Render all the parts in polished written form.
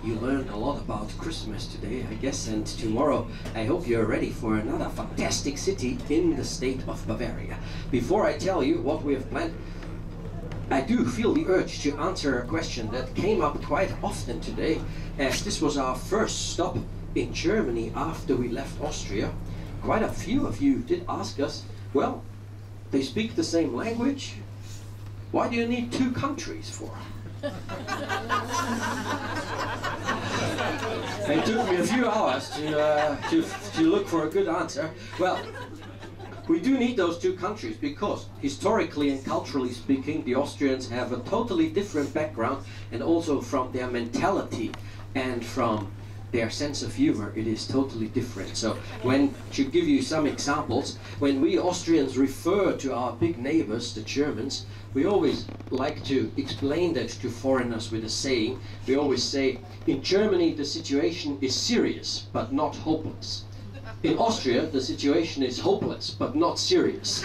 you learned a lot about Christmas today, I guess, and tomorrow I hope you're ready for another fantastic city in the state of Bavaria. Before I tell you what we have planned, I do feel the urge to answer a question that came up quite often today, as this was our first stop in Germany after we left Austria. Quite a few of you did ask us, well, they speak the same language, why do you need two countries for? It took me a few hours to look for a good answer. Well, we do need those two countries because historically and culturally speaking, the Austrians have a totally different background, and also from their mentality and from their sense of humor, it is totally different. So to give you some examples, when we Austrians refer to our big neighbors, the Germans, we always like to explain that to foreigners with a saying. We always say, in Germany the situation is serious but not hopeless. In Austria the situation is hopeless but not serious.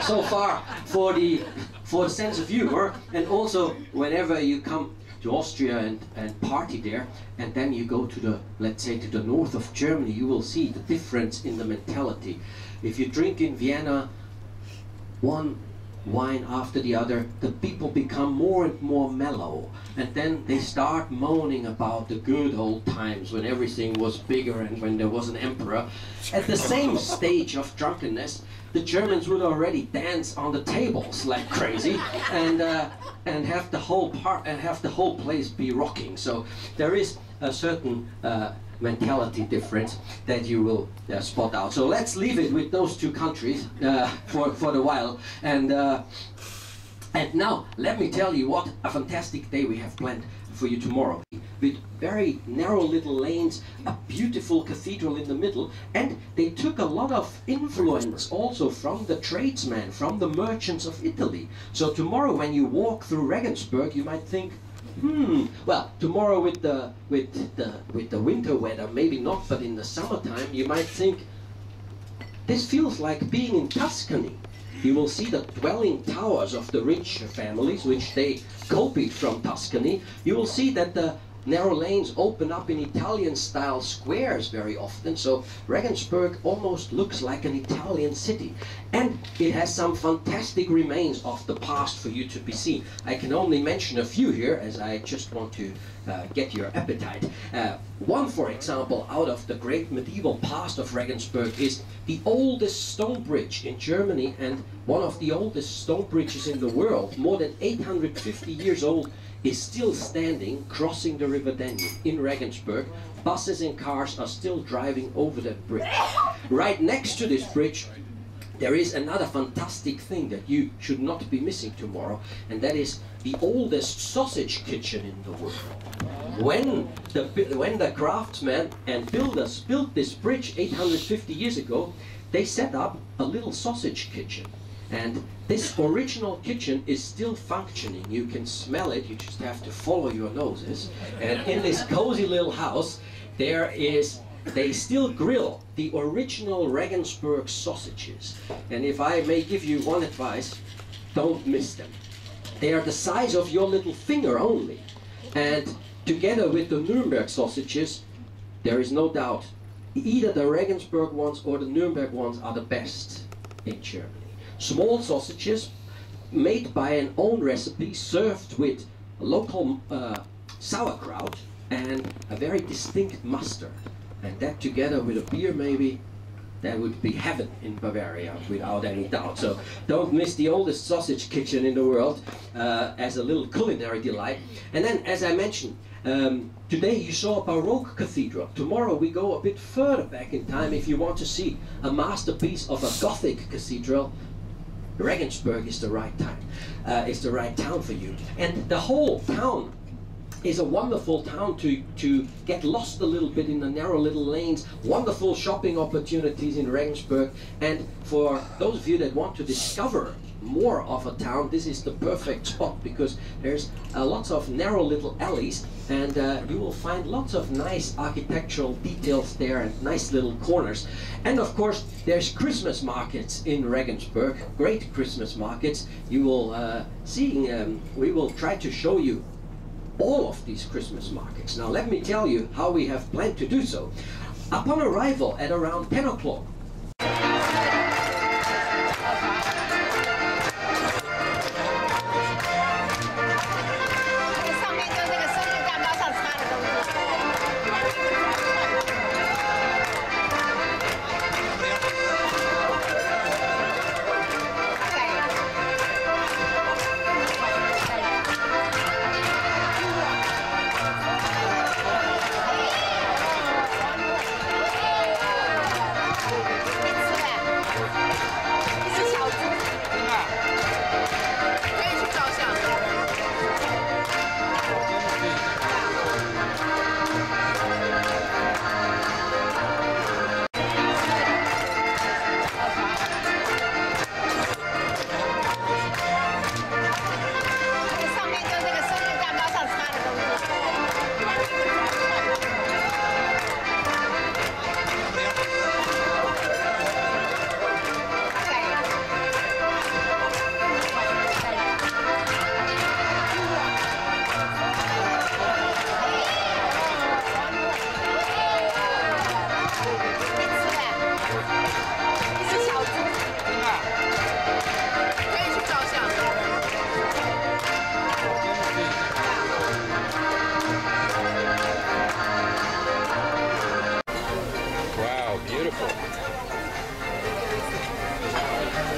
So far for the sense of humor. And also whenever you come to Austria and party there, and then you go to the, let's say, to the north of Germany, you will see the difference in the mentality. If you drink in Vienna one wine after the other, the people become more and more mellow, and then they start moaning about the good old times when everything was bigger and when there was an emperor. At the same stage of drunkenness, the Germans would already dance on the tables like crazy, and have the whole place be rocking. So there is a certain mentality difference that you will spot out. So let's leave it with those two countries for the while, and now let me tell you what a fantastic day we have planned for you tomorrow, with very narrow little lanes, a beautiful cathedral in the middle, and they took a lot of influence also from the tradesmen, from the merchants of Italy. So tomorrow when you walk through Regensburg, you might think, well, tomorrow with the winter weather, maybe not, but in the summertime, you might think, this feels like being in Tuscany. You will see the dwelling towers of the rich families, which they copied from Tuscany. You will see that the narrow lanes open up in Italian-style squares very often, so Regensburg almost looks like an Italian city. And it has some fantastic remains of the past for you to be seen. I can only mention a few here, as I just want to get your appetite. One, for example, out of the great medieval past of Regensburg is the oldest stone bridge in Germany, and one of the oldest stone bridges in the world, more than 850 years old, is still standing, crossing the River Danube in Regensburg. Buses and cars are still driving over that bridge. Right next to this bridge, there is another fantastic thing that you should not be missing tomorrow, and that is the oldest sausage kitchen in the world. When the craftsmen and builders built this bridge 850 years ago, they set up a little sausage kitchen. And this original kitchen is still functioning. You can smell it, you just have to follow your noses. And in this cozy little house, they still grill the original Regensburg sausages. And if I may give you one advice, don't miss them. They are the size of your little finger only. And together with the Nuremberg sausages, there is no doubt, either the Regensburg ones or the Nuremberg ones are the best in Germany. Small sausages made by an own recipe, served with local sauerkraut and a very distinct mustard. And that together with a beer maybe, that would be heaven in Bavaria without any doubt. So don't miss the oldest sausage kitchen in the world as a little culinary delight. And then, as I mentioned, today you saw a Baroque cathedral. Tomorrow we go a bit further back in time. If you want to see a masterpiece of a Gothic cathedral, Regensburg is the right town for you. And the whole town is a wonderful town to get lost a little bit in the narrow little lanes. Wonderful shopping opportunities in Regensburg. And for those of you that want to discover more of a town, this is the perfect spot, because there's lots of narrow little alleys, and you will find lots of nice architectural details there and nice little corners. And of course there's Christmas markets in Regensburg, great Christmas markets. You will we will try to show you all of these Christmas markets. Now let me tell you how we have planned to do so. Upon arrival at around 10 o'clock,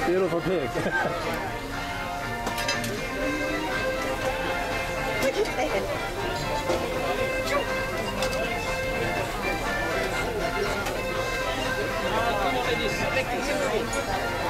Beautiful pig. Look at that.